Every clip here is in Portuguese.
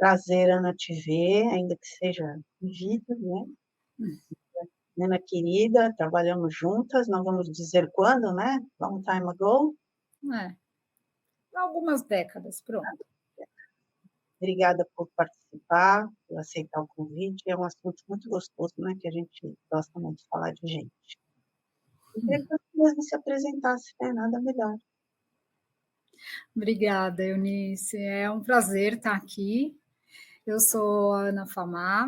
prazer, Ana, te ver, ainda que seja em vídeo, né? Ana querida, trabalhamos juntas, não vamos dizer quando, né? Long time ago. É, algumas décadas, pronto. Obrigada por participar, por aceitar o convite. É um assunto muito gostoso, né? Que a gente gosta muito de falar de gente. Eu queria que você mesmo se apresentasse, né? Nada melhor. Obrigada, Eunice. É um prazer estar aqui. Eu sou a Ana Famar,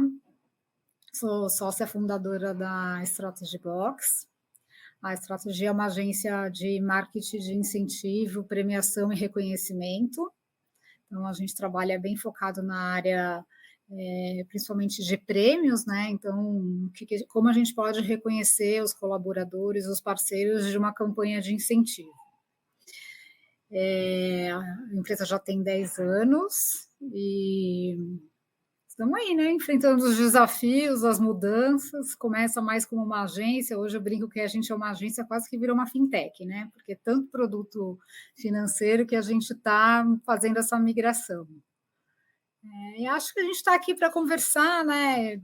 sou sócia fundadora da Strategy Box. A Strategy é uma agência de marketing de incentivo, premiação e reconhecimento. Então, a gente trabalha bem focado na área, principalmente de prêmios, né? Então, como a gente pode reconhecer os colaboradores, os parceiros de uma campanha de incentivo. A empresa já tem 10 anos e estamos aí, né? Enfrentando os desafios, as mudanças. Começa mais como uma agência. Hoje eu brinco que a gente é uma agência quase que virou uma fintech, né? Porque é tanto produto financeiro que a gente está fazendo essa migração. E acho que a gente está aqui para conversar, né,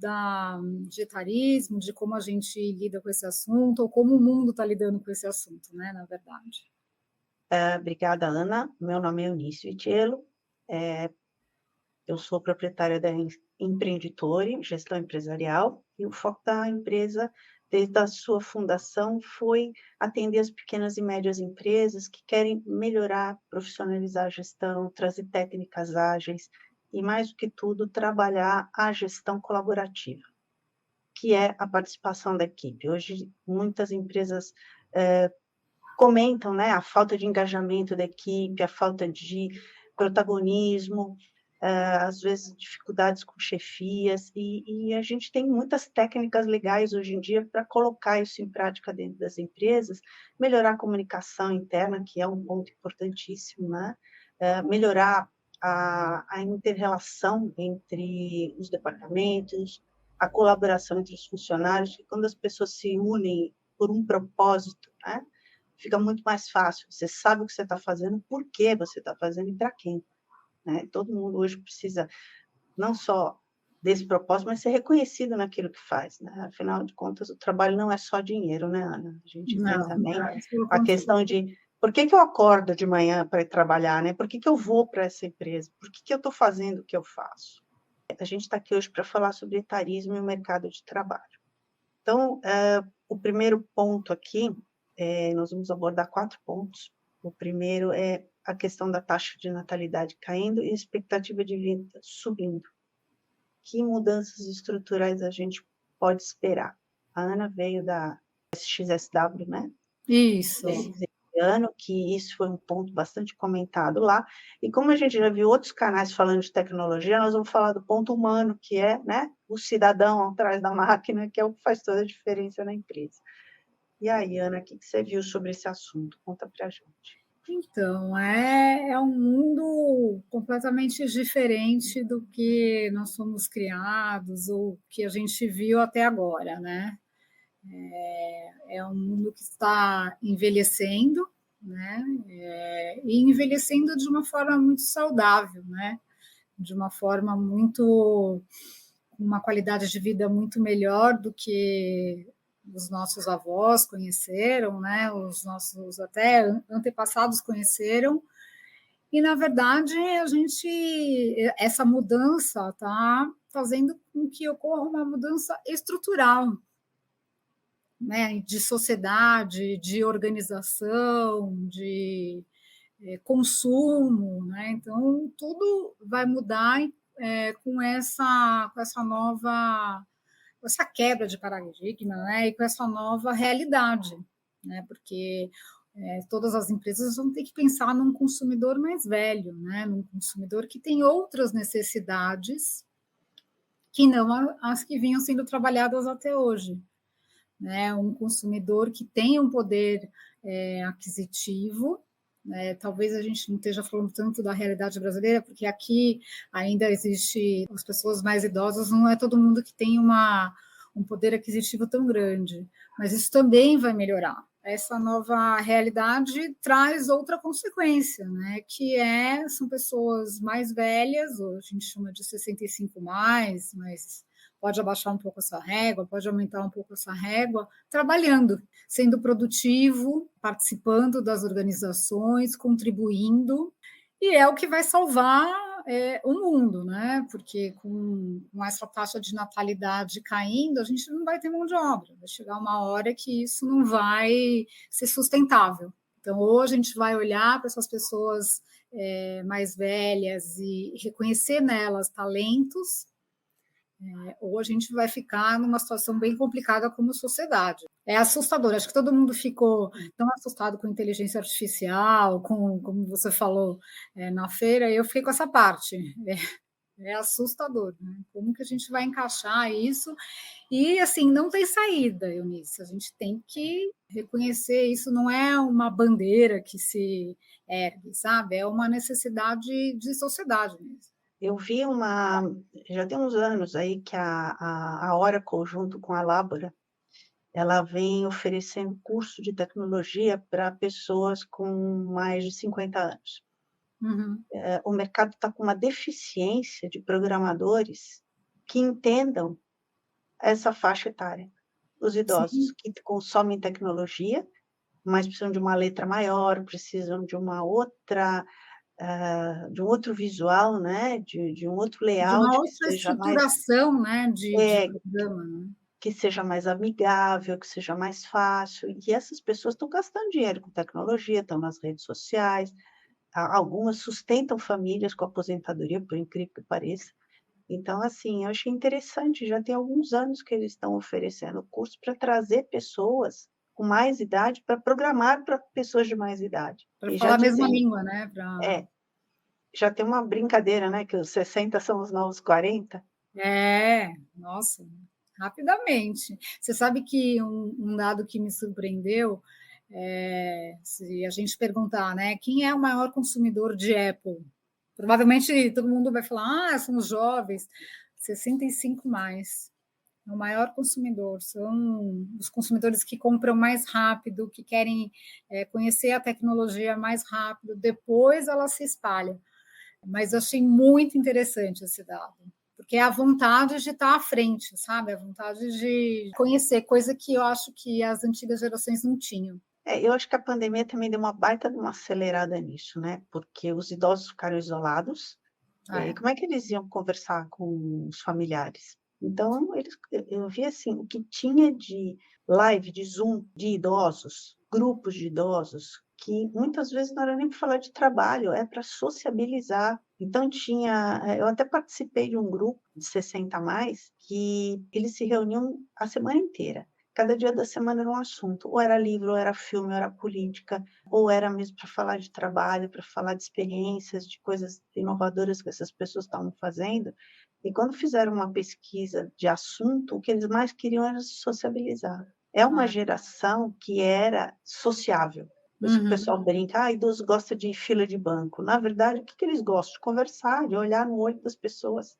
de etarismo, de como a gente lida com esse assunto, ou como o mundo está lidando com esse assunto, né, na verdade. Obrigada, Ana. Meu nome é Eunice Vitiello. Eu sou proprietária da Empreenditore, gestão empresarial, e o foco da empresa, desde a sua fundação, foi atender as pequenas e médias empresas que querem melhorar, profissionalizar a gestão, trazer técnicas ágeis e, mais do que tudo, trabalhar a gestão colaborativa, que é a participação da equipe. Hoje, muitas empresas comentam, né, a falta de engajamento da equipe, a falta de protagonismo, às vezes dificuldades com chefias, e a gente tem muitas técnicas legais hoje em dia para colocar isso em prática dentro das empresas, melhorar a comunicação interna, que é um ponto importantíssimo, né? Melhorar a inter-relação entre os departamentos, a colaboração entre os funcionários, que quando as pessoas se unem por um propósito, né, fica muito mais fácil. Você sabe o que você está fazendo, por que você está fazendo e para quem. Né? Todo mundo hoje precisa não só desse propósito, mas ser reconhecido naquilo que faz. Né? Afinal de contas, o trabalho não é só dinheiro, né, Ana? A gente tem também a questão de por que eu acordo de manhã para ir trabalhar, né? Por que eu vou para essa empresa? Por que eu estou fazendo o que eu faço? A gente está aqui hoje para falar sobre etarismo e o mercado de trabalho. Então, o primeiro ponto aqui, nós vamos abordar 4 pontos. O primeiro é a questão da taxa de natalidade caindo e a expectativa de vida subindo. Que mudanças estruturais a gente pode esperar? A Ana veio da SXSW, né? Isso. Desse ano, que isso foi um ponto bastante comentado lá. E como a gente já viu outros canais falando de tecnologia, nós vamos falar do ponto humano, que é, né, o cidadão atrás da máquina, que é o que faz toda a diferença na empresa. E aí, Ana, o que você viu sobre esse assunto? Conta para a gente. Então, é um mundo completamente diferente do que nós somos criados ou que a gente viu até agora, né? É um mundo que está envelhecendo, né? E envelhecendo de uma forma muito saudável, né? De uma forma muito, uma qualidade de vida muito melhor do que os nossos avós conheceram, né? Os nossos até antepassados conheceram. E na verdade essa mudança está fazendo com que ocorra uma mudança estrutural, né? De sociedade, de organização, de consumo, né? Então tudo vai mudar com essa nova, com essa quebra de paradigma, né? E com essa nova realidade, né? Porque todas as empresas vão ter que pensar num consumidor mais velho, né? Num consumidor que tem outras necessidades que não as que vinham sendo trabalhadas até hoje, né? Um consumidor que tem um poder aquisitivo. Talvez a gente não esteja falando tanto da realidade brasileira, porque aqui ainda existe as pessoas mais idosas, não é todo mundo que tem um poder aquisitivo tão grande, mas isso também vai melhorar, essa nova realidade traz outra consequência, né? Que são pessoas mais velhas, ou a gente chama de 65 mais, mas pode abaixar um pouco essa régua, pode aumentar um pouco essa régua, trabalhando, sendo produtivo, participando das organizações, contribuindo, e é o que vai salvar o mundo, né? Porque com essa taxa de natalidade caindo, a gente não vai ter mão de obra. Vai chegar uma hora que isso não vai ser sustentável. Então, ou a gente vai olhar para essas pessoas mais velhas e reconhecer nelas talentos, ou a gente vai ficar numa situação bem complicada como sociedade. É assustador, acho que todo mundo ficou tão assustado com inteligência artificial, como você falou na feira, eu fiquei com essa parte. É assustador, né? Como que a gente vai encaixar isso? E, assim, não tem saída, Eunice. A gente tem que reconhecer isso, não é uma bandeira que se ergue, sabe? É uma necessidade de sociedade mesmo. Eu vi já tem uns anos aí que a Oracle, junto com a Labora, ela vem oferecendo curso de tecnologia para pessoas com mais de 50 anos. Uhum. O mercado está com uma deficiência de programadores que entendam essa faixa etária. Os idosos Sim. que consomem tecnologia, mas precisam de uma letra maior, precisam de uma outra, de um outro visual, né? De um outro De uma layout que outra seja mais, estruturação, né, de é, programa, né? que seja mais amigável, que seja mais fácil. E essas pessoas estão gastando dinheiro com tecnologia, estão nas redes sociais, algumas sustentam famílias com aposentadoria, por incrível que pareça. Então, assim, eu achei interessante, já tem alguns anos que eles estão oferecendo curso para trazer pessoas com mais idade para programar para pessoas de mais idade. Para E já falar a mesma dizem, língua, né? é, já tem uma brincadeira, né, que os 60 são os novos 40. Nossa, rapidamente. Você sabe que um dado que me surpreendeu, se a gente perguntar, né, quem é o maior consumidor de Apple? Provavelmente todo mundo vai falar, são os jovens, 65 mais. É o maior consumidor, são os consumidores que compram mais rápido, que querem conhecer a tecnologia mais rápido, depois ela se espalha. Mas eu achei muito interessante esse dado, porque é a vontade de estar à frente, sabe? A vontade de conhecer, coisa que eu acho que as antigas gerações não tinham. Eu acho que a pandemia também deu uma baita de uma acelerada nisso, né, porque os idosos ficaram isolados, e É. como é que eles iam conversar com os familiares? Então, eu vi assim, o que tinha de live, de Zoom, de idosos, grupos de idosos, que muitas vezes não era nem para falar de trabalho, é para sociabilizar. Então eu até participei de um grupo de 60 a mais, que eles se reuniam a semana inteira. Cada dia da semana era um assunto, ou era livro, ou era filme, ou era política, ou era mesmo para falar de trabalho, para falar de experiências, de coisas inovadoras que essas pessoas estavam fazendo. E quando fizeram uma pesquisa de assunto, o que eles mais queriam era se sociabilizar. É uma É. geração que era sociável. Por isso que o Uhum. pessoal brinca, idoso gosta de fila de banco. Na verdade, o que que eles gostam? De conversar, de olhar no olho das pessoas.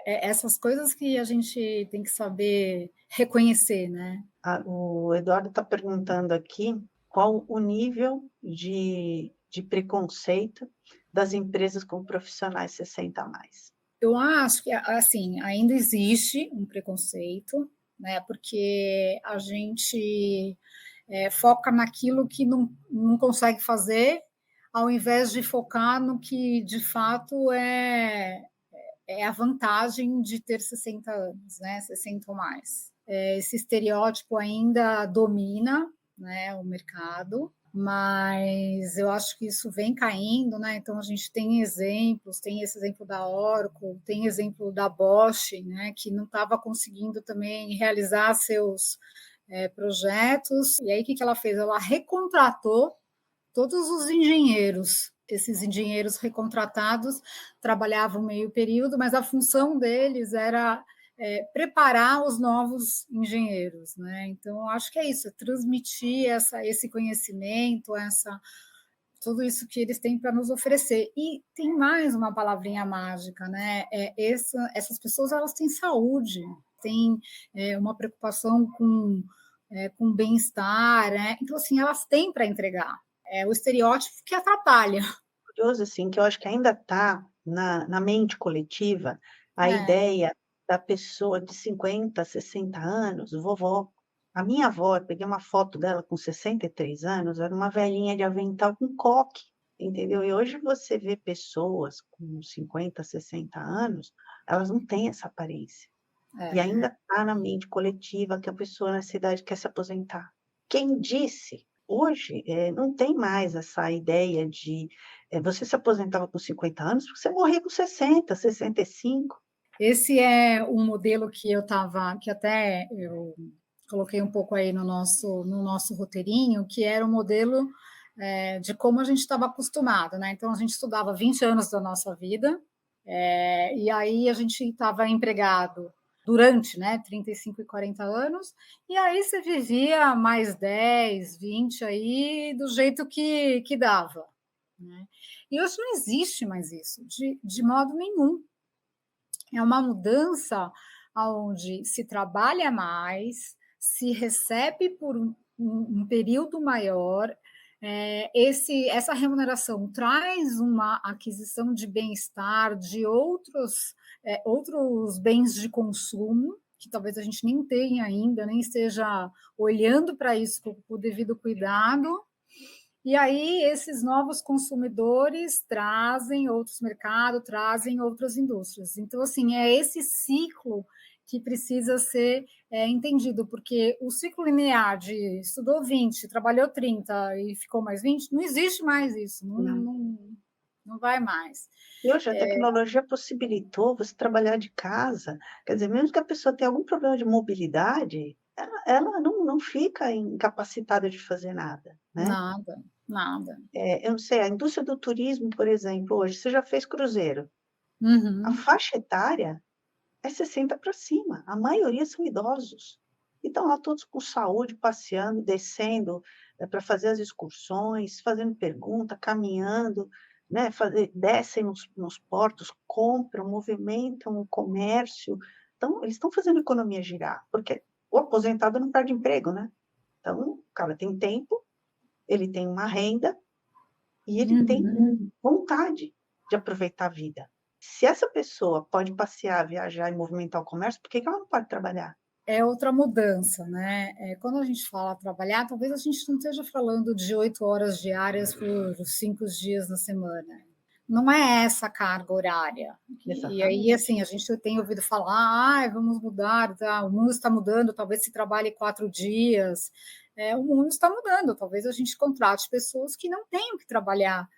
Essas coisas que a gente tem que saber reconhecer, né? O Eduardo está perguntando aqui qual o nível de preconceito das empresas com profissionais 60 a mais. Eu acho que, assim, ainda existe um preconceito, né? Porque a gente foca naquilo que não consegue fazer, ao invés de focar no que de fato é a vantagem de ter 60 anos, né? 60 ou mais. Esse estereótipo ainda domina, né, o mercado, mas eu acho que isso vem caindo, né? Então a gente tem exemplos, tem esse exemplo da Oracle, tem exemplo da Bosch, né, que não estava conseguindo também realizar seus projetos. E aí o que ela fez? Ela recontratou todos os engenheiros. Esses engenheiros recontratados trabalhavam meio período, mas a função deles era preparar os novos engenheiros, né? Então, acho que é isso, é transmitir esse conhecimento, tudo isso que eles têm para nos oferecer. E tem mais uma palavrinha mágica, né? Essas pessoas elas têm saúde, têm uma preocupação com com bem-estar, né? Então, assim, elas têm para entregar. É o estereótipo que atrapalha. Curioso, assim, que eu acho que ainda está na mente coletiva a É, ideia da pessoa de 50, 60 anos, vovó. A minha avó, eu peguei uma foto dela com 63 anos, era uma velhinha de avental com coque, entendeu? E hoje você vê pessoas com 50, 60 anos, elas não têm essa aparência. E é. ainda está na mente coletiva que a pessoa nessa idade quer se aposentar. Quem disse? Hoje, não tem mais essa ideia de você se aposentava com 50 anos, porque você morria com 60, 65. Esse é um modelo que até eu coloquei um pouco aí no nosso roteirinho, que era o modelo de como a gente estava acostumado, né? Então a gente estudava 20 anos da nossa vida, e aí a gente estava empregado durante, né, 35 e 40 anos, e aí você vivia mais 10, 20 aí do jeito que dava, né? E hoje não existe mais isso, de modo nenhum. É uma mudança onde se trabalha mais, se recebe por um período maior, essa remuneração traz uma aquisição de bem-estar, de outros bens de consumo, que talvez a gente nem tenha ainda, nem esteja olhando para isso com o devido cuidado, e aí esses novos consumidores trazem outros mercados, trazem outras indústrias. Então, assim, é esse ciclo que precisa ser entendido, porque o ciclo linear de estudou 20, trabalhou 30 e ficou mais 20, não existe mais isso, não, Não. não, não vai mais. E hoje a tecnologia possibilitou você trabalhar de casa, quer dizer, mesmo que a pessoa tenha algum problema de mobilidade, ela não fica incapacitada de fazer nada, né. Nada, nada. Eu não sei, a indústria do turismo, por exemplo, hoje, você já fez cruzeiro, a Uhum. faixa etária é 60 para cima, a maioria são idosos. E estão lá todos com saúde, passeando, descendo, para fazer as excursões, fazendo pergunta, caminhando, né, descem nos portos, compram, movimentam o comércio. Então, eles estão fazendo a economia girar, porque o aposentado não perde emprego, né. Então, o cara tem tempo, ele tem uma renda e ele tem Uhum. vontade de aproveitar a vida. Se essa pessoa pode passear, viajar e movimentar o comércio, por que que ela não pode trabalhar? É outra mudança, né? Quando a gente fala trabalhar, talvez a gente não esteja falando de 8 horas diárias por 5 dias na semana. Não é essa a carga horária. E aí, Exatamente. assim, a gente tem ouvido falar, vamos mudar, tá? O mundo está mudando, talvez se trabalhe 4 dias. O mundo está mudando, talvez a gente contrate pessoas que não tenham que trabalhar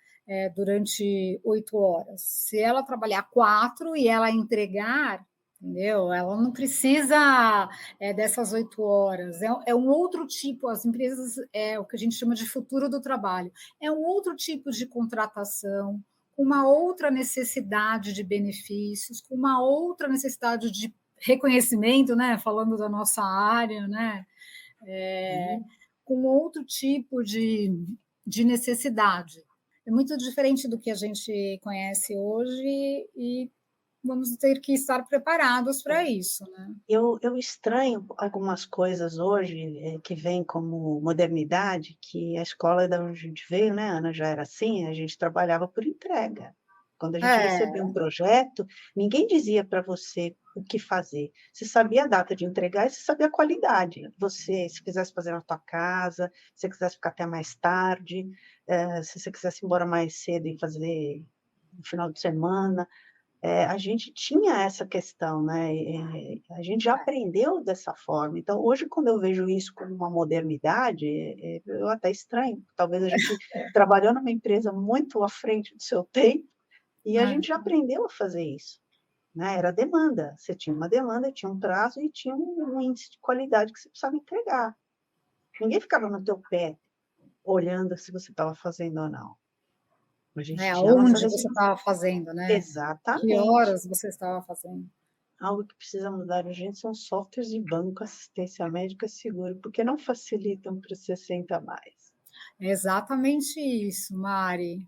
durante 8 horas. Se ela trabalhar 4 e ela entregar, entendeu? Ela não precisa dessas 8 horas. É um outro tipo, as empresas, é o que a gente chama de futuro do trabalho. É um outro tipo de contratação, com uma outra necessidade de benefícios, com uma outra necessidade de reconhecimento, né? Falando da nossa área, né? É, Uhum. com outro tipo de necessidade. É muito diferente do que a gente conhece hoje e vamos ter que estar preparados para É. isso, né? Eu estranho algumas coisas hoje, que vêm como modernidade, que a escola da onde a gente veio, né, Ana, já era assim, a gente trabalhava por entrega. Quando a gente recebia É, um projeto, ninguém dizia para você o que fazer. Você sabia a data de entregar e você sabia a qualidade. Você, se quisesse fazer na tua casa, se você quisesse ficar até mais tarde, se você quisesse ir embora mais cedo e fazer no final de semana, a gente tinha essa questão, né, a gente já aprendeu dessa forma. Então, hoje, quando eu vejo isso como uma modernidade, eu até estranho. Talvez a gente trabalhou numa empresa muito à frente do seu tempo, e a é, gente já aprendeu a fazer isso, né, era demanda. Você tinha uma demanda, tinha um prazo e tinha um índice de qualidade que você precisava entregar. Ninguém ficava no teu pé, olhando se você estava fazendo ou não. A gente tinha a nossa aonde você responsa estava fazendo, né? Que exatamente. horas você estava fazendo? Algo que precisa mudar urgente são softwares de banco, assistência médica, seguro, porque não facilitam para os 60 a mais. É exatamente isso, Mari.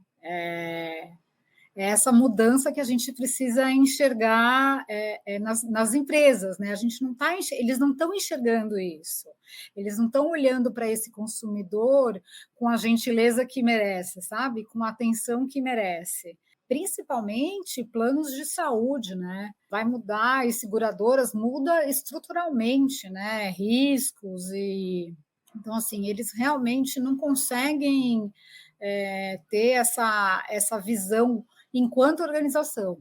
É essa mudança que a gente precisa enxergar nas empresas, né? A gente não tá, eles não estão enxergando isso, eles não estão olhando para esse consumidor com a gentileza que merece, sabe? Com a atenção que merece. Principalmente planos de saúde, né? Vai mudar, e seguradoras muda estruturalmente, né? Riscos e então assim eles realmente não conseguem ter essa visão enquanto organização.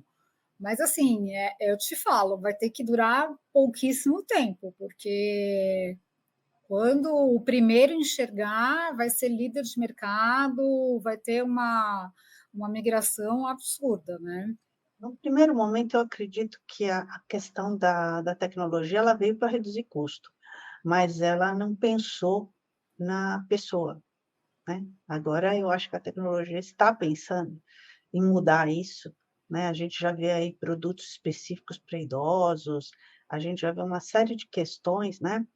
Mas, assim, eu te falo, vai ter que durar pouquíssimo tempo, porque quando o primeiro enxergar, vai ser líder de mercado, vai ter uma migração absurda, né? No primeiro momento, eu acredito que a questão da tecnologia, ela veio para reduzir custo, mas ela não pensou na pessoa, né. Agora eu acho que a tecnologia está pensando em mudar isso, né, a gente já vê aí produtos específicos para idosos, a gente já vê uma série de questões, né,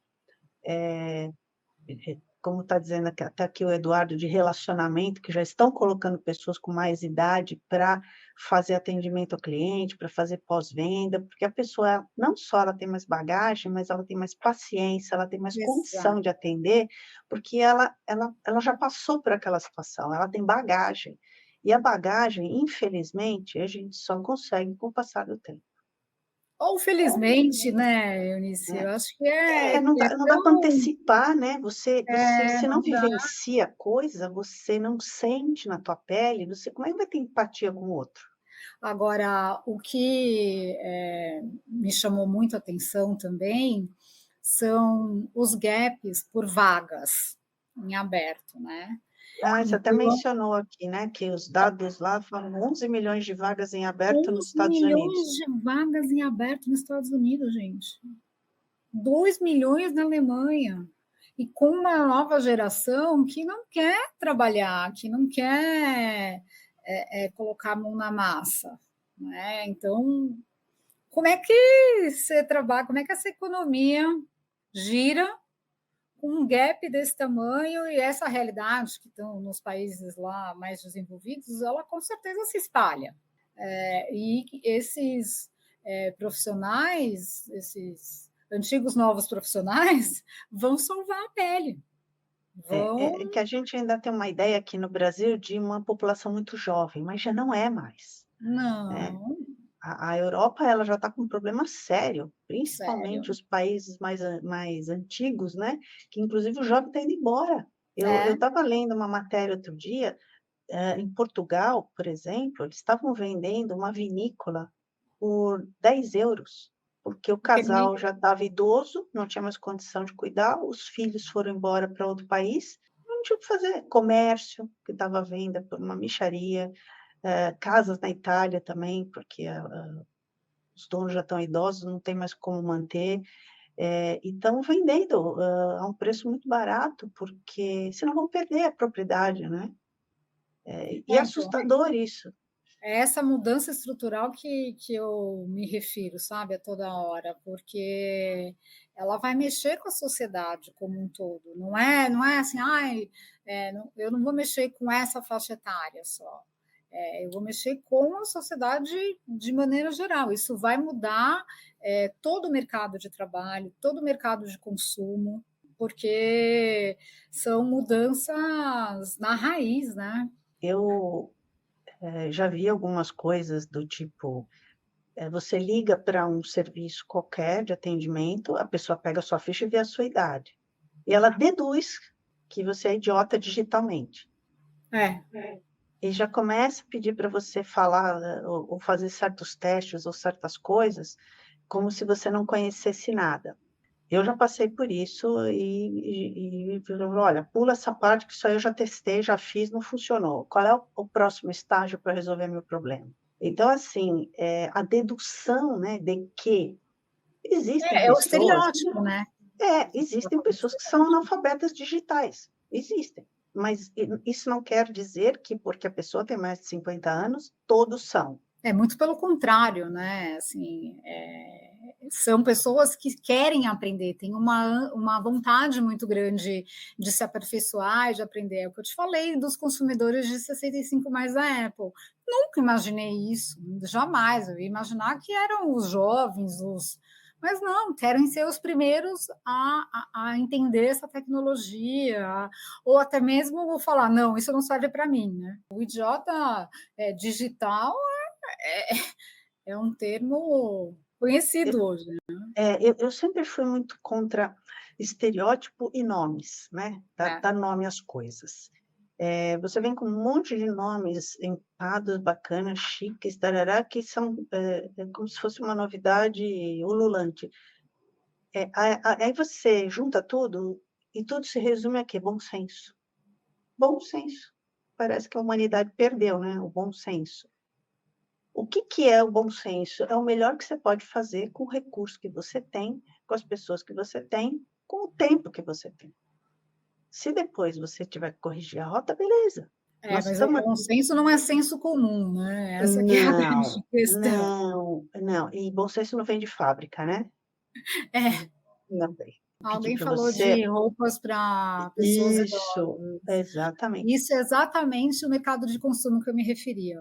como está dizendo aqui até aqui o Eduardo, de relacionamento, que já estão colocando pessoas com mais idade para fazer atendimento ao cliente, para fazer pós-venda, porque a pessoa não só ela tem mais bagagem, mas ela tem mais paciência, ela tem mais condição Exato. de atender, porque ela já passou por aquela situação, ela tem bagagem. E a bagagem, infelizmente, a gente só consegue com o passar do tempo, Ou felizmente, né, Eunice? Eu né. acho que é, Não é dá para tão. antecipar, né, você se não Não dá. vivencia a coisa, você não sente na tua pele, você como é que vai ter empatia com o outro? Agora, o que me chamou muito a atenção também são os gaps por vagas em aberto, né? Ah, você até Então, mencionou aqui, né, que os dados lá falam 11 milhões de vagas em aberto nos 11 Estados milhões Unidos. de vagas em aberto nos Estados Unidos, gente. 2 milhões na Alemanha. E com uma nova geração que não quer trabalhar, que não quer colocar a mão na massa. Né? Então, como é que você trabalha, como é que essa economia gira com um gap desse tamanho e essa realidade que estão nos países lá mais desenvolvidos, ela com certeza se espalha. E esses profissionais, esses antigos novos profissionais, vão salvar a pele. Vão. É que a gente ainda tem uma ideia aqui no Brasil de uma população muito jovem, mas já não é mais, né. Não, A Europa, ela já está com um problema sério, sério. principalmente os países mais antigos, né, que inclusive o jovem está indo embora. Eu É, estava lendo uma matéria outro dia, em Portugal, por exemplo, eles estavam vendendo uma vinícola por 10 euros, porque o porque casal já estava idoso, não tinha mais condição de cuidar, os filhos foram embora para outro país, não tinha o que fazer. Comércio, que estava à venda por uma mixaria, casas na Itália também, porque os donos já estão idosos, não tem mais como manter, e estão vendendo, a um preço muito barato, porque senão vão perder a propriedade, né. E é então, assustador isso. é essa mudança estrutural que eu me refiro, sabe, a toda hora, porque ela vai mexer com a sociedade como um todo. Não é assim, ai, eu não vou mexer com essa faixa etária só. Eu vou mexer com a sociedade de maneira geral. Isso vai mudar todo o mercado de trabalho, todo o mercado de consumo, porque são mudanças na raiz, né? Eu, já vi algumas coisas do tipo, você liga para um serviço qualquer de atendimento, a pessoa pega a sua ficha e vê a sua idade, e ela deduz que você é idiota digitalmente. É, E já começa a pedir para você falar, ou fazer certos testes ou certas coisas, como se você não conhecesse nada. Eu já passei por isso e falou: "Olha, pula essa parte que isso aí eu já testei, já fiz, não funcionou. Qual é o próximo estágio para resolver meu problema?". Então, assim, a dedução, né, de que existem é o pessoas estereótipo, né? existem pessoas que são analfabetas digitais, existem. Mas isso não quer dizer que porque a pessoa tem mais de 50 anos, todos são. É muito pelo contrário, né? Assim, são pessoas que querem aprender, têm uma vontade muito grande de se aperfeiçoar e de aprender. É o que eu te falei dos consumidores de 65 mais da Apple. Nunca imaginei isso, jamais. Eu ia imaginar que eram os jovens, mas não, querem ser os primeiros a entender essa tecnologia, ou até mesmo vou falar, não, isso não serve para mim, né? O idiota digital é um termo Eu, conhecido hoje. eu sempre fui muito contra estereótipo e nomes, né? É, Dar nome às coisas. Você vem com um monte de nomes empados, bacanas, chiques, tarará, que são como se fosse uma novidade ululante. Aí você junta tudo e tudo se resume a quê? Bom senso. Bom senso. Parece que a humanidade perdeu, né? O bom senso. O que que é o bom senso? É o melhor que você pode fazer com o recurso que você tem, com as pessoas que você tem, com o tempo que você tem. Se depois você tiver que corrigir a rota, beleza. Nós mas o estamos bom aqui. senso não é senso comum, né? Essa que é a grande Não, questão. não, não. E bom senso não vem de fábrica, né? É, Não vem. Vou pedir alguém para falou de você. roupas para pessoas Isso, idosas. exatamente. Isso é exatamente o mercado de consumo que eu me referia.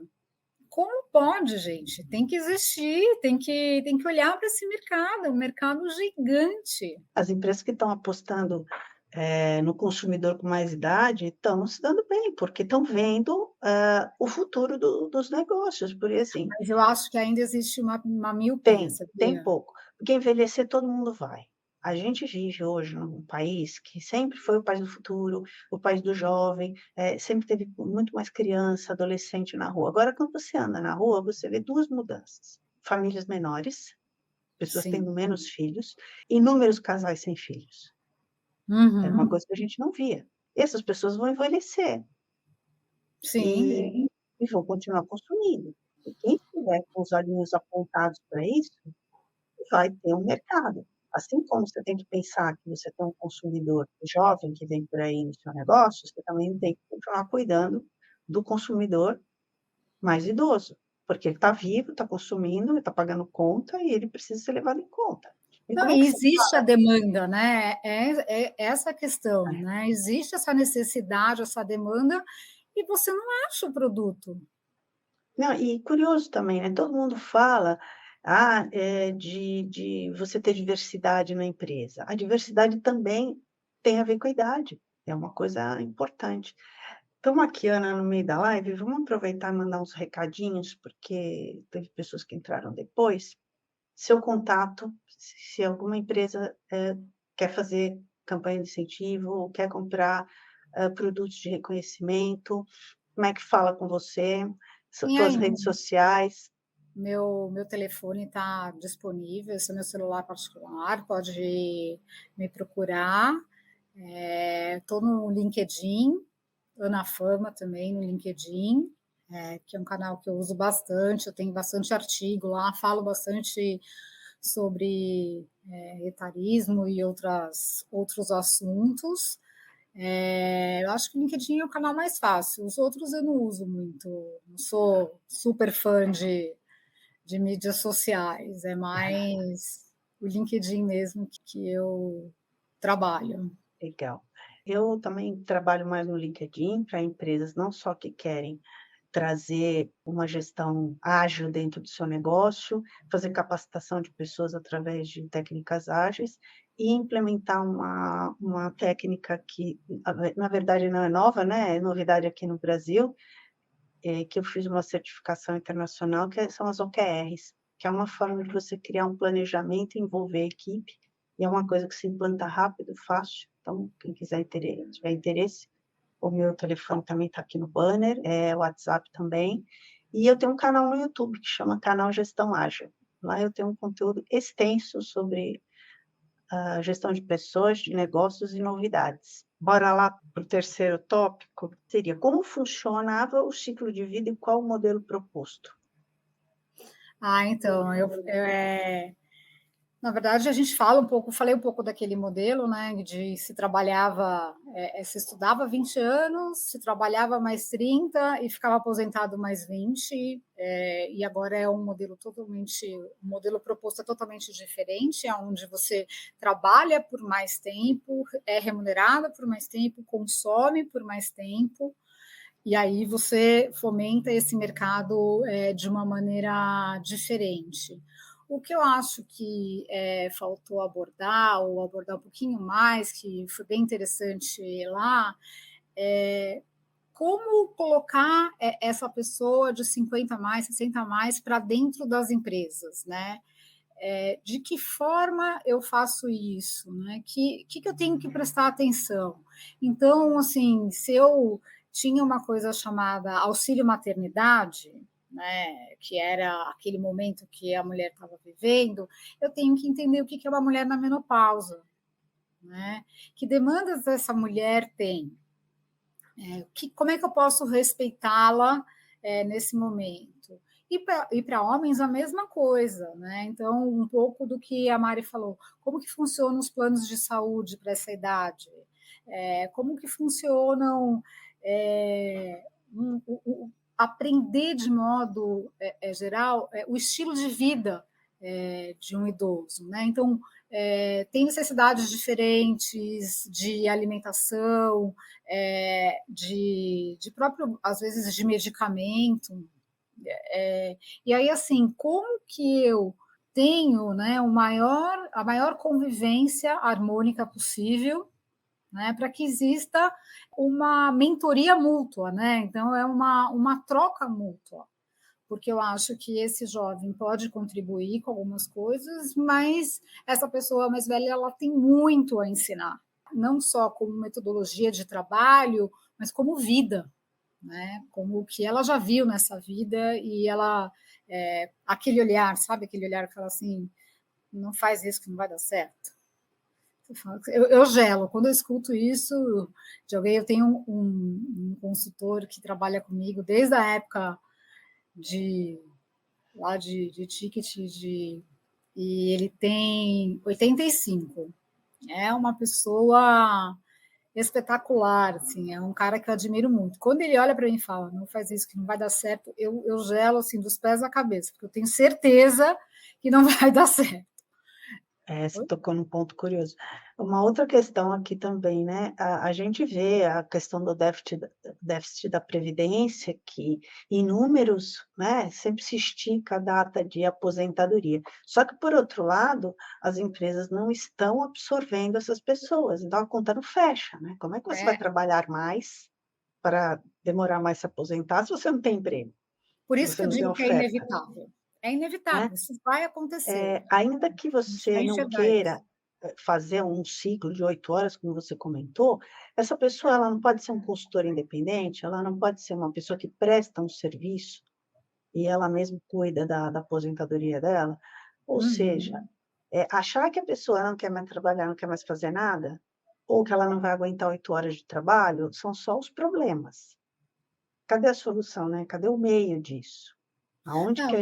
Como pode, gente? Tem que existir, tem que olhar para esse mercado, é um mercado gigante. As empresas que estão apostando no consumidor com mais idade estão se dando bem, porque estão vendo o futuro dos negócios, por assim. Mas eu acho que ainda existe uma miopia, Tem sabia? pouco, porque envelhecer todo mundo vai. A gente vive hoje num país que sempre foi o país do futuro, o país do jovem, sempre teve muito mais criança, adolescente na rua. Agora, quando você anda na rua, você vê duas mudanças: famílias menores, pessoas Sim. tendo menos filhos, e inúmeros casais sem filhos. Era uma Uhum. coisa que a gente não via. Essas pessoas vão envelhecer Sim. e vão continuar consumindo. E quem estiver com os olhinhos apontados para isso, vai ter um mercado. Assim como você tem que pensar que você tem um consumidor jovem que vem por aí no seu negócio, você também tem que continuar cuidando do consumidor mais idoso, porque ele está vivo, está consumindo, está pagando conta e ele precisa ser levado em conta. E Não, como é e que você existe a fala? demanda, né? É essa a questão, né? Existe essa necessidade, essa demanda, e você não acha o produto. Não, e curioso também, né? Todo mundo fala de você ter diversidade na empresa. A diversidade também tem a ver com a idade, é uma coisa importante. Estamos aqui, Ana, no meio da live, vamos aproveitar e mandar uns recadinhos, porque teve pessoas que entraram depois. Seu contato, se alguma empresa quer fazer campanha de incentivo, ou quer comprar produtos de reconhecimento, como é que fala com você? Tem Tuas aí, redes sociais. meu telefone está disponível, esse é meu celular particular, pode me procurar. Estou no LinkedIn, Ana Fama também no LinkedIn, que é um canal que eu uso bastante, eu tenho bastante artigo lá, falo bastante sobre etarismo e outros assuntos. Eu acho que o LinkedIn é o canal mais fácil, os outros eu não uso muito, não sou super fã de mídias sociais, é mais o LinkedIn mesmo que eu trabalho. Legal. Eu também trabalho mais no LinkedIn para empresas não só que querem trazer uma gestão ágil dentro do seu negócio, fazer capacitação de pessoas através de técnicas ágeis e implementar uma técnica que, na verdade, não é nova, né? É novidade aqui no Brasil, que eu fiz uma certificação internacional, são as OKRs, que é uma forma de você criar um planejamento e envolver a equipe, e é uma coisa que se implanta rápido, fácil. Então, quem tiver interesse, o meu telefone também está aqui no banner, o WhatsApp também. E eu tenho um canal no YouTube que chama Canal Gestão Ágil. Lá eu tenho um conteúdo extenso sobre a gestão de pessoas, de negócios e novidades. Bora lá para o terceiro tópico, seria como funcionava o ciclo de vida e qual o modelo proposto. Então, Na verdade, a gente falei um pouco daquele modelo, né, de se trabalhava, se estudava 20 anos, se trabalhava mais 30 e ficava aposentado mais 20, e agora é um modelo proposto é totalmente diferente, onde você trabalha por mais tempo, é remunerado por mais tempo, consome por mais tempo, e aí você fomenta esse mercado de uma maneira diferente. O que eu acho que faltou abordar, ou abordar um pouquinho mais, que foi bem interessante lá, é como colocar essa pessoa de 50 a mais, 60 a mais para dentro das empresas, né? De que forma eu faço isso, né? Que eu tenho que prestar atenção? Então, assim, se eu tinha uma coisa chamada auxílio maternidade, né, que era aquele momento que a mulher estava vivendo, eu tenho que entender o que é uma mulher na menopausa, né? Que demandas essa mulher tem? Como é que eu posso respeitá-la nesse momento? E para homens a mesma coisa, né? Então, um pouco do que a Mari falou, como que funcionam os planos de saúde para essa idade? Como que funcionam aprender de modo geral o estilo de vida de um idoso, né? Então, tem necessidades diferentes de alimentação, de próprio, às vezes, de medicamento. E aí, assim, como que eu tenho, né, a maior convivência harmônica possível, né, para que exista uma mentoria mútua, né? Então, é uma troca mútua, porque eu acho que esse jovem pode contribuir com algumas coisas, mas essa pessoa mais velha ela tem muito a ensinar, não só como metodologia de trabalho, mas como vida, né? Como o que ela já viu nessa vida e ela aquele olhar, sabe aquele olhar que fala assim, não faz isso que não vai dar certo. Eu gelo quando eu escuto isso de alguém. Eu tenho um consultor que trabalha comigo desde a época de lá de ticket e ele tem 85. É uma pessoa espetacular, assim, é um cara que eu admiro muito. Quando ele olha para mim e fala, não faz isso que não vai dar certo, eu gelo assim dos pés à cabeça, porque eu tenho certeza que não vai dar certo. Você tocou num ponto curioso. Uma outra questão aqui também, né, a gente vê a questão do déficit da previdência, que em números, né, sempre se estica a data de aposentadoria. Só que, por outro lado, as empresas não estão absorvendo essas pessoas, então a conta não fecha, né. Como é que você vai É, trabalhar mais para demorar mais se aposentar se você não tem emprego, por se isso que você eu não tem digo que é oferta, inevitável. É né? inevitável, isso vai acontecer. Ainda que A gente vai você não enxergar isso. queira, fazer um ciclo de 8 horas, como você comentou, essa pessoa ela não pode ser um consultor independente, ela não pode ser uma pessoa que presta um serviço e ela mesma cuida da aposentadoria dela. Ou seja, Uhum. achar que a pessoa não quer mais trabalhar, não quer mais fazer nada, ou que ela não vai aguentar 8 horas de trabalho, são só os problemas. Cadê a solução, né? Cadê o meio disso? Aonde que Não,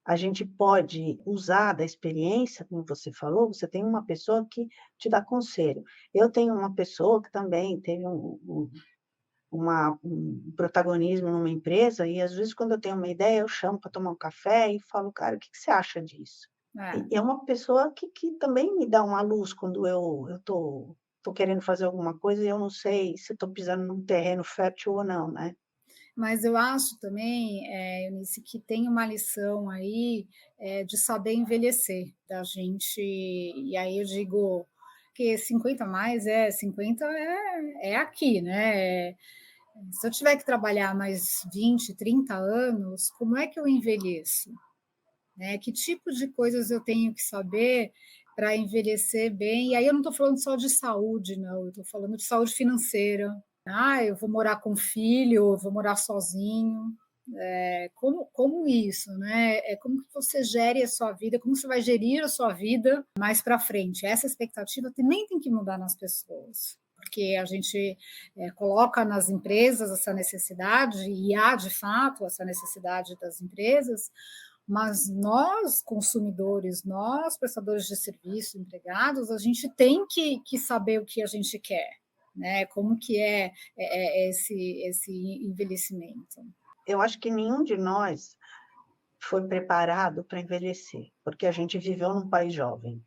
a gente pode usar da experiência, como você falou, você tem uma pessoa que te dá conselho. Eu tenho uma pessoa que também teve um protagonismo numa empresa e, às vezes, quando eu tenho uma ideia, eu chamo para tomar um café e falo: "Cara, o que que você acha disso?". é. E é uma pessoa que também me dá uma luz quando eu tô querendo fazer alguma coisa e eu não sei se estou pisando num terreno fértil ou não, né. Mas eu acho também, Eunice, que tem uma lição aí, de saber envelhecer, da gente e aí eu digo que 50 mais 50 é aqui, né. Se eu tiver que trabalhar mais 20, 30 anos, como é que eu envelheço? Né? Que tipo de coisas eu tenho que saber para envelhecer bem? E aí eu não estou falando só de saúde, não, eu estou falando de saúde financeira. Ah, eu vou morar com filho, eu vou morar sozinho. Como isso, né? Como que você gere a sua vida, como você vai gerir a sua vida mais para frente. Essa expectativa também tem que mudar nas pessoas, porque a gente coloca nas empresas essa necessidade, e há de fato essa necessidade das empresas, Mas nós, consumidores, nós, prestadores de serviço, empregados, a gente tem que saber o que a gente quer, né? Como que é esse envelhecimento. Eu acho que nenhum de nós foi preparado para envelhecer, porque a gente viveu num país jovem.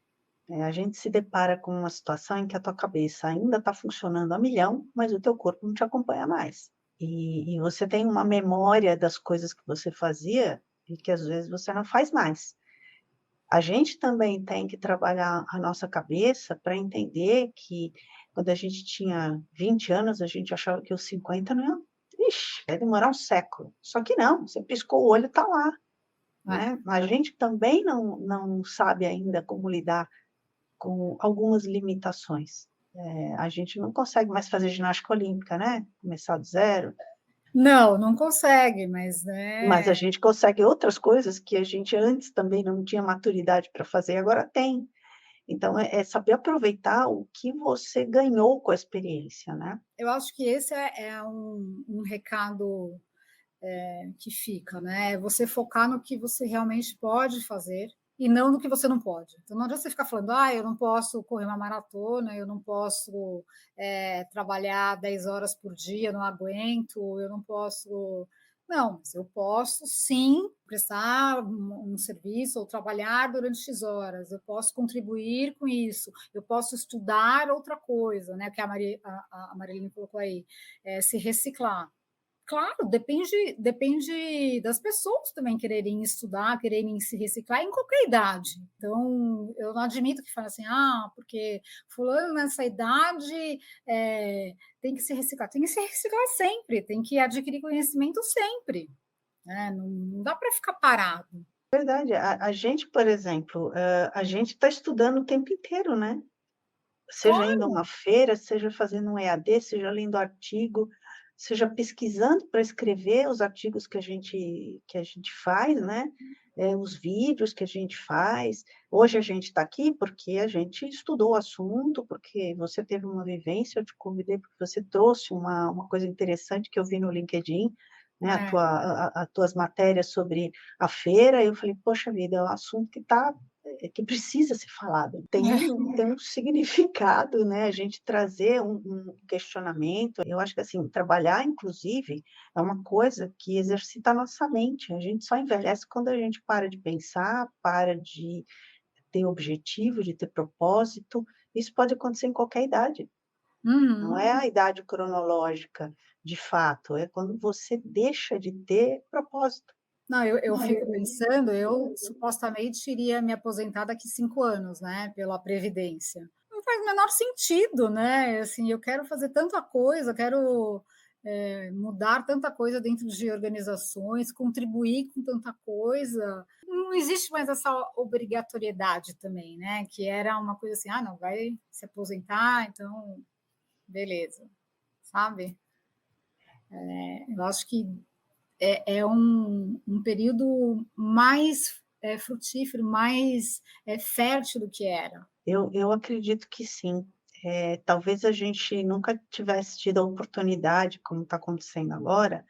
A gente se depara com uma situação em que a tua cabeça ainda está funcionando a milhão, mas o teu corpo não te acompanha mais. E você tem uma memória das coisas que você fazia e que às vezes você não faz mais. A gente também tem que trabalhar a nossa cabeça para entender que quando a gente tinha 20 anos, a gente achava que os 50 não iam, ixi, vai demorar um século. Só que não, você piscou o olho, está lá, É. né? A gente também não sabe ainda como lidar com algumas limitações. A gente não consegue mais fazer ginástica olímpica, né? Começar do zero, Não, não consegue, mas mas a né, gente consegue outras coisas que a gente antes também não tinha maturidade para fazer, agora tem. Então, é saber aproveitar o que você ganhou com a experiência, né? eu acho que esse é um recado que fica, né? É você focar no que você realmente pode fazer e não no que você não pode. Então, não adianta você ficar falando, eu não posso correr uma maratona, eu não posso trabalhar 10 horas por dia, eu não aguento, eu não posso. Não, mas eu posso sim prestar um serviço ou trabalhar durante X horas, eu posso contribuir com isso, eu posso estudar outra coisa, né? Que a Marilene colocou aí, se reciclar. Claro, depende das pessoas também quererem estudar, quererem se reciclar em qualquer idade. Então, eu não admito que fale assim, porque fulano nessa idade tem que se reciclar. Tem que se reciclar sempre, tem que adquirir conhecimento sempre. Né? Não dá para ficar parado. Verdade. A gente, por exemplo, a gente está estudando o tempo inteiro, né? Seja indo a Claro, uma feira, seja fazendo um EAD, seja lendo artigo, seja pesquisando para escrever os artigos que a gente faz, né? Os vídeos que a gente faz. Hoje a gente está aqui porque a gente estudou o assunto, porque você teve uma vivência, eu te convidei porque você trouxe uma coisa interessante que eu vi no LinkedIn, né? As tuas matérias sobre a feira, eu falei, poxa vida, é um assunto que precisa ser falado, tem um significado, né? A gente trazer um questionamento. Eu acho que assim, trabalhar, inclusive, é uma coisa que exercita a nossa mente. A gente só envelhece quando a gente para de pensar, para de ter objetivo, de ter propósito. Isso pode acontecer em qualquer idade. Não é a idade cronológica, de fato, é quando você deixa de ter propósito. não, eu fico pensando, eu supostamente iria me aposentar daqui 5 anos, né, pela Previdência. Não faz o menor sentido, né? Assim, eu quero fazer tanta coisa, quero mudar tanta coisa dentro de organizações, contribuir com tanta coisa. Não existe mais essa obrigatoriedade também, né? Que era uma coisa assim, não, vai se aposentar, então, beleza, sabe? Eu acho que é um período mais frutífero, mais fértil do que era. Eu acredito que sim. Talvez a gente nunca tivesse tido a oportunidade, como está acontecendo agora,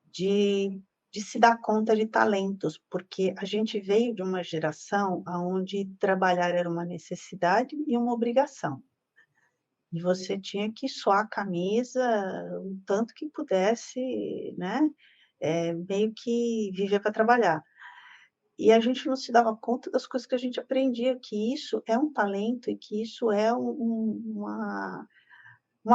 de, de se dar conta de talentos, porque a gente veio de uma geração onde trabalhar era uma necessidade e uma obrigação. E você tinha que suar a camisa o tanto que pudesse, né? Meio que viver para trabalhar. E a gente não se dava conta das coisas que a gente aprendia, que isso é um talento e que isso é uma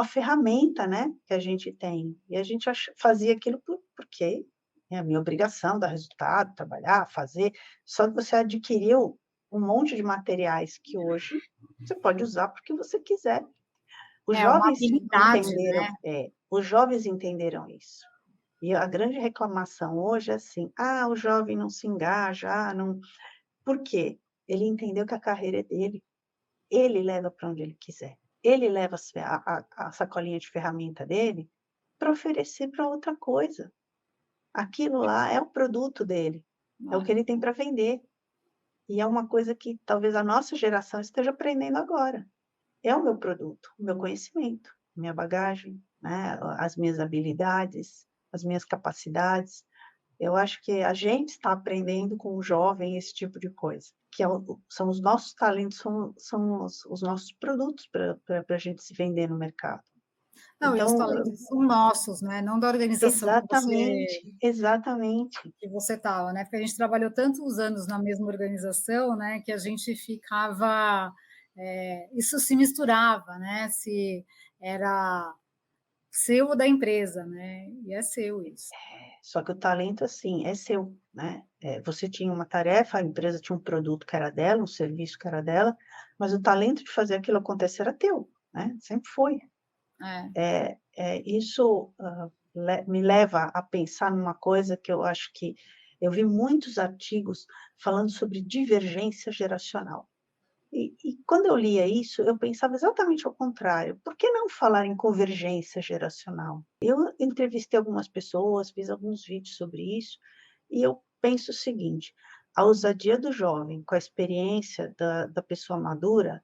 ferramenta, né, que a gente tem. E a gente fazia aquilo porque é a minha obrigação, dar resultado, trabalhar, fazer. Só que você adquiriu um monte de materiais que hoje você pode usar porque você quiser. Os É uma jovens habilidade, entenderam, né? os jovens entenderam isso. E a grande reclamação hoje é assim: o jovem não se engaja, não. Por quê? Ele entendeu que a carreira é dele. Ele leva para onde ele quiser. Ele leva a sacolinha de ferramenta dele para oferecer para outra coisa. Aquilo lá é o produto dele, é o que ele tem para vender. E é uma coisa que talvez a nossa geração esteja aprendendo agora. É o meu produto, o meu conhecimento, minha bagagem, né? As minhas habilidades, as minhas capacidades. Eu acho que a gente está aprendendo com o jovem esse tipo de coisa, que são os nossos talentos, são os nossos produtos para a gente se vender no mercado. Não, e os Então, talentos são nossos, né, não da organização exatamente, exatamente. que você estava, né, porque a gente trabalhou tantos anos na mesma organização, né, que a gente ficava, isso se misturava, né, se era seu ou da empresa, né, e é seu isso. Só que o talento, assim, é seu, né. Você tinha uma tarefa, a empresa tinha um produto que era dela, um serviço que era dela, mas o talento de fazer aquilo acontecer era teu, né, sempre foi. É. Isso, me leva a pensar numa coisa que eu acho que eu vi muitos artigos falando sobre divergência geracional. E quando eu lia isso, eu pensava exatamente ao contrário, por que não falar em convergência geracional? Eu entrevistei algumas pessoas, fiz alguns vídeos sobre isso, e eu penso o seguinte: a ousadia do jovem com a experiência da pessoa madura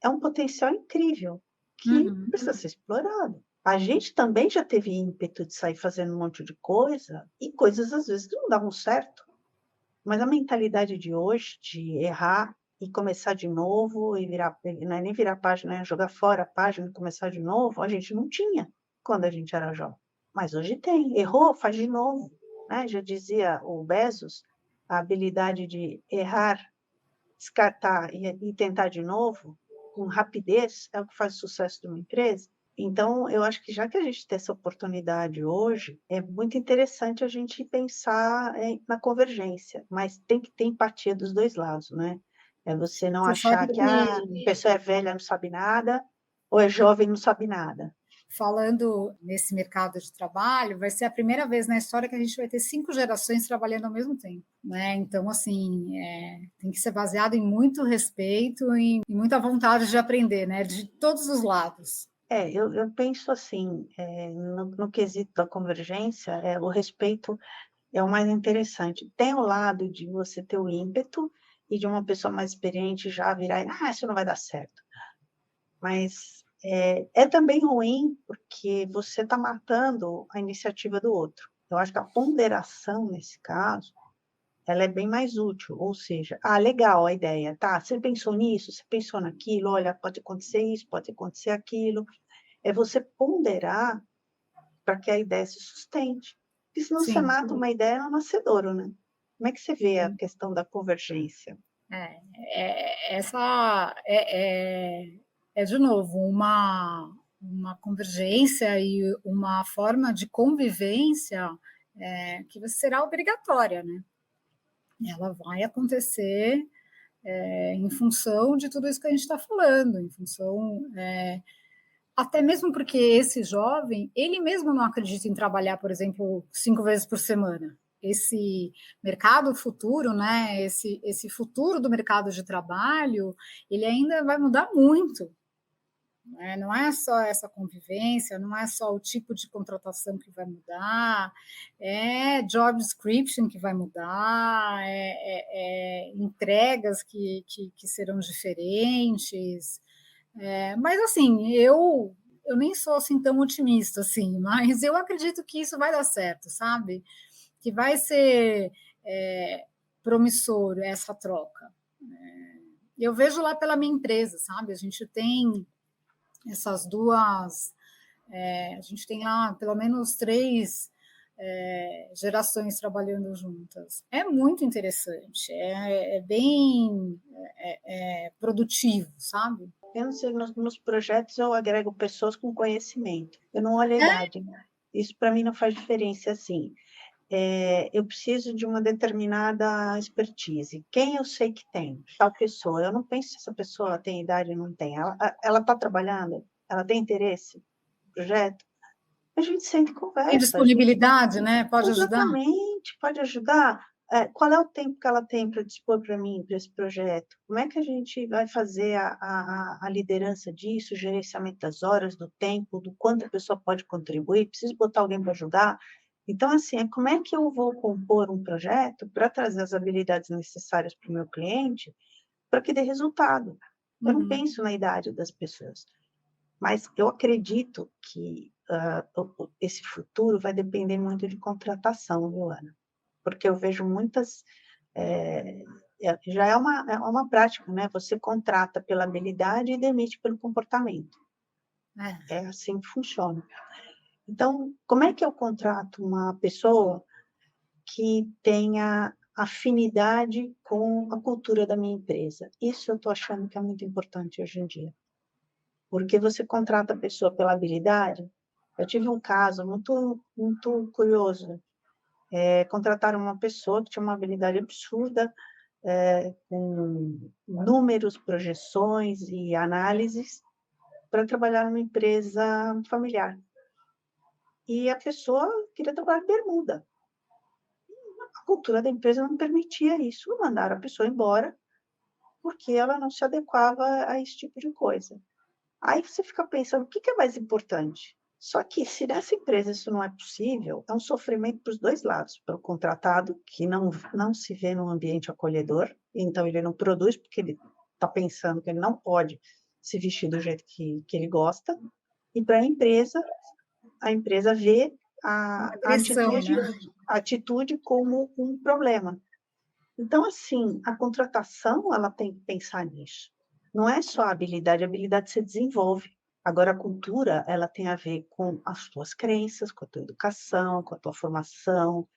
é um potencial incrível, que Uhum. precisa ser explorado. A gente também já teve ímpeto de sair fazendo um monte de coisa, e coisas às vezes não davam certo, mas a mentalidade de hoje, de errar e começar de novo e virar, não é nem virar página, é jogar fora a página e começar de novo, a gente não tinha quando a gente era jovem, mas hoje tem. Errou, faz de novo, né, já dizia o Bezos, a habilidade de errar, descartar e tentar de novo, com rapidez, é o que faz o sucesso de uma empresa. Então, eu acho que já que a gente tem essa oportunidade hoje, é muito interessante a gente pensar, na convergência, mas tem que ter empatia dos 2 lados, né. É você não Você sabe achar que, a que pessoa é velha, não sabe nada, ou é jovem, não sabe nada. falando nesse mercado de trabalho, vai ser a primeira vez na história que a gente vai ter 5 gerações trabalhando ao mesmo tempo, né, então assim, tem que ser baseado em muito respeito e muita vontade de aprender, né, de todos os lados. Eu penso assim, no quesito da convergência, o respeito é o mais interessante. Tem o lado de você ter o ímpeto e de uma pessoa mais experiente já virar e: "Ah, isso não vai dar certo". Mas, é também ruim, porque você está matando a iniciativa do outro. Eu acho que a ponderação, nesse caso, ela é bem mais útil, ou seja: "Ah, legal a ideia, tá, você pensou nisso, você pensou naquilo, olha, pode acontecer isso, pode acontecer aquilo". É você ponderar para que a ideia se sustente, porque senão você Sim, mata uma ideia no nascedouro, né. Como é que você vê a sim. questão da convergência? Essa é de novo uma convergência e uma forma de convivência, que será obrigatória, né. Ela vai acontecer, em função de tudo isso que a gente está falando, em função, até mesmo porque esse jovem, ele mesmo não acredita em trabalhar, por exemplo, 5 vezes por semana. Esse mercado futuro, né, esse futuro do mercado de trabalho, ele ainda vai mudar muito, né? Não é só essa convivência, não é só o tipo de contratação que vai mudar, é job description que vai mudar, entregas que serão diferentes, mas assim, eu nem sou assim tão otimista assim, mas eu acredito que isso vai dar certo, sabe? Que vai ser promissor essa troca. Eu vejo lá pela minha empresa, sabe? A gente tem essas duas, a gente tem lá pelo menos 3 gerações trabalhando juntas. É muito interessante, é bem produtivo, sabe? Eu não sei, nos projetos eu agrego pessoas com conhecimento, eu não olho a idade, né. Isso para mim não faz diferença, assim, eu preciso de uma determinada expertise. Quem eu sei que tem? Tal pessoa. Eu não penso se essa pessoa tem idade ou não tem. Ela está trabalhando? Ela tem interesse no projeto? A gente senta e Tem conversa, a gente disponibilidade, né? Pode ajudar? exatamente, pode ajudar. Qual é o tempo que ela tem para dispor para mim, para esse projeto? Como é que a gente vai fazer a liderança disso, o gerenciamento das horas, do tempo, do quanto a pessoa pode contribuir? Preciso botar alguém para ajudar? Então, assim, como é que eu vou compor um projeto para trazer as habilidades necessárias para o meu cliente, para que dê resultado? Eu não Uhum. penso na idade das pessoas. Mas eu acredito que, esse futuro vai depender muito de contratação, viu, Ana? porque eu vejo muitas, já é uma prática, né, você contrata pela habilidade e demite pelo comportamento, É, é assim que funciona. Então, como é que eu contrato uma pessoa que tenha afinidade com a cultura da minha empresa? Isso eu estou achando que é muito importante hoje em dia, porque você contrata a pessoa pela habilidade. Eu tive um caso muito curioso, contrataram uma pessoa que tinha uma habilidade absurda, com números, projeções e análises, para trabalhar numa empresa familiar. E a pessoa queria trabalhar de bermuda. A cultura da empresa não permitia isso, mandaram a pessoa embora, porque ela não se adequava a esse tipo de coisa. Aí você fica pensando, o que é mais importante? Só que se nessa empresa isso não é possível, é um sofrimento para os dois lados, para o contratado, que não se vê num ambiente acolhedor, então ele não produz porque ele está pensando que ele não pode se vestir do jeito que ele gosta, e para a empresa vê uma a agressão, atitude, né? a atitude como um problema. Então, assim, a contratação, ela tem que pensar nisso. Não é só a habilidade se desenvolve. Agora, a cultura, ela tem a ver com as tuas crenças, com a tua educação, com a tua formação.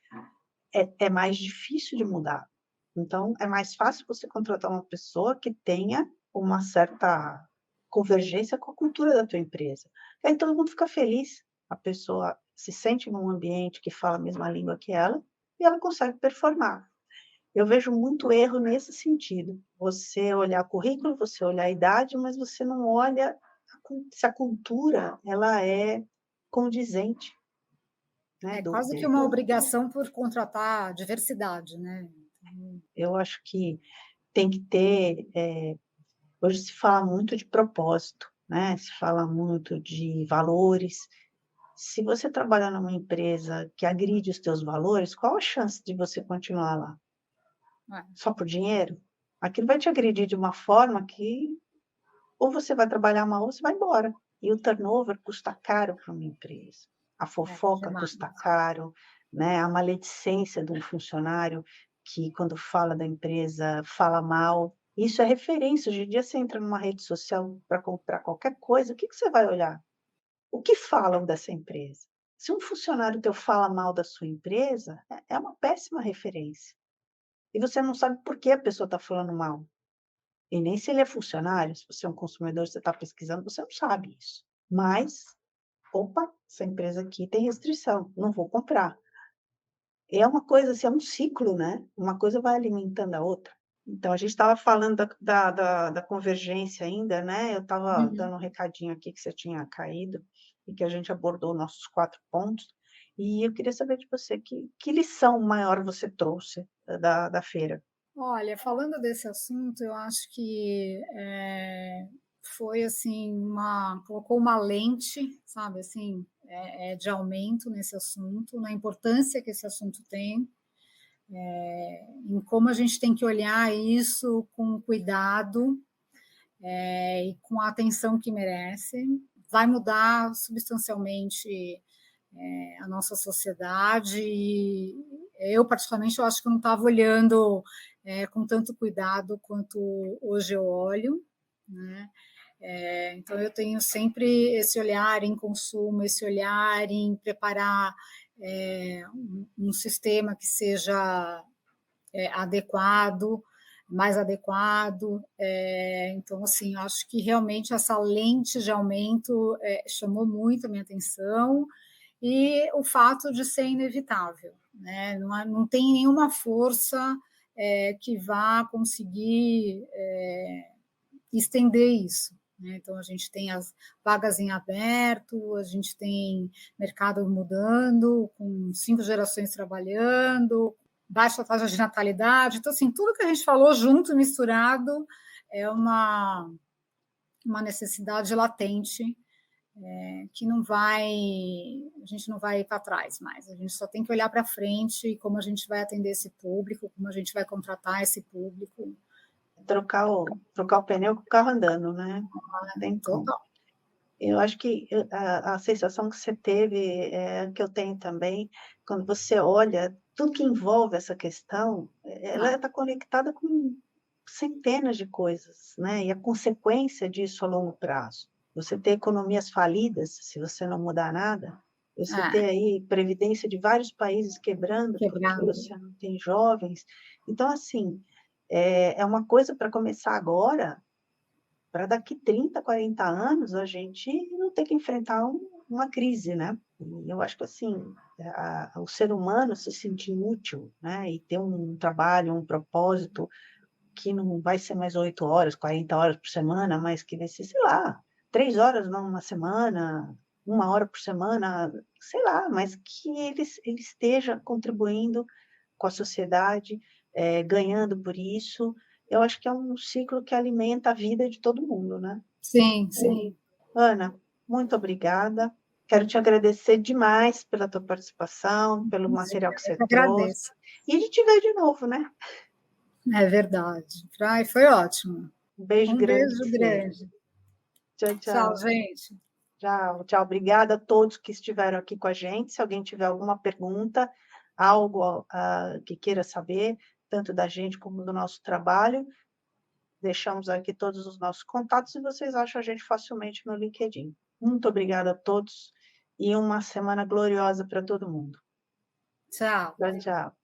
É mais difícil de mudar. Então, é mais fácil você contratar uma pessoa que tenha uma certa convergência com a cultura da tua empresa. Aí todo mundo fica feliz. A pessoa se sente num ambiente que fala a mesma língua que ela e ela consegue performar. Eu vejo muito erro nesse sentido. Você olhar currículo, você olhar a idade, mas você não olha se a cultura ela é condizente, né, É do quase que uma obrigação por contratar diversidade, né? eu acho que tem que ter, hoje se fala muito de propósito, né, se fala muito de valores. Se você trabalhar numa empresa que agride os teus valores, qual a chance de você continuar lá? É, Só por dinheiro? Aquilo vai te agredir de uma forma que ou você vai trabalhar mal ou você vai embora. E o turnover custa caro para uma empresa. A fofoca demais. custa caro, né? A maledicência de um funcionário que, quando fala da empresa, fala mal. Isso é referência. Hoje em dia, você entra numa rede social para comprar qualquer coisa, o que você vai olhar? O que falam dessa empresa? Se um funcionário teu fala mal da sua empresa, é uma péssima referência. E você não sabe por que a pessoa está falando mal. E nem se ele é funcionário, se você é um consumidor, você está pesquisando, você não sabe isso. Mas, opa, essa empresa aqui tem restrição, não vou comprar. É uma coisa assim, é um ciclo, né? Uma coisa vai alimentando a outra. Então, a gente estava falando da convergência ainda, né? Eu estava Uhum. dando um recadinho aqui que você tinha caído e que a gente abordou nossos 4 pontos. E eu queria saber de você, que lição maior você trouxe da feira? Olha, falando desse assunto, eu acho que foi assim colocou uma lente, sabe, assim, de aumento nesse assunto, na importância que esse assunto tem, em como a gente tem que olhar isso com cuidado, e com a atenção que merece. Vai mudar substancialmente a nossa sociedade. E eu, particularmente, eu acho que eu não estava olhando com tanto cuidado quanto hoje eu olho, né? Então, eu tenho sempre esse olhar em consumo, esse olhar em preparar um sistema que seja adequado, mais adequado. Então, assim, eu acho que realmente essa lente de aumento chamou muito a minha atenção e o fato de ser inevitável, né? Não tem nenhuma força que vá conseguir estender isso. Né? Então, a gente tem as vagas em aberto, a gente tem mercado mudando, com 5 gerações trabalhando, baixa taxa de natalidade. Então, assim, tudo que a gente falou junto, misturado, é uma necessidade latente que não vai, a gente não vai para trás mais. A gente só tem que olhar para frente e como a gente vai atender esse público, como a gente vai contratar esse público. Trocar o pneu com o carro andando, né? Não tem como. Total. Eu acho que a sensação que você teve é a que eu tenho também, quando você olha tudo que envolve essa questão, ela Ah, está conectada com centenas de coisas, né, e a consequência disso a longo prazo. Você ter economias falidas, se você não mudar nada, você ter é, aí previdência de vários países quebrando, porque quebrando. você não tem jovens. Então, assim, é uma coisa para começar agora, para daqui 30, 40 anos a gente não ter que enfrentar uma crise, né? E eu acho que assim, o ser humano se sentir útil, né? E ter um trabalho, um propósito que não vai ser mais 8 horas, 40 horas por semana, mas que vai ser, sei lá, 3 horas numa semana, 1 hora por semana, sei lá, mas que ele esteja contribuindo com a sociedade, ganhando por isso. Eu acho que é um ciclo que alimenta a vida de todo mundo, né? Sim, sim. Ana, muito obrigada. Quero te agradecer demais pela tua participação, pelo material que Eu você que trouxe. agradeço. E a gente vê de novo, né? É verdade. Ai, foi ótimo. Um beijo Um grande para beijo você. grande. Tchau, Tchau, tchau. gente. Tchau, tchau. Obrigada a todos que estiveram aqui com a gente. Se alguém tiver alguma pergunta, algo que queira saber, tanto da gente como do nosso trabalho, deixamos aqui todos os nossos contatos e vocês acham a gente facilmente no LinkedIn. Muito obrigada a todos e uma semana gloriosa para todo mundo. Tchau. Tchau, tchau.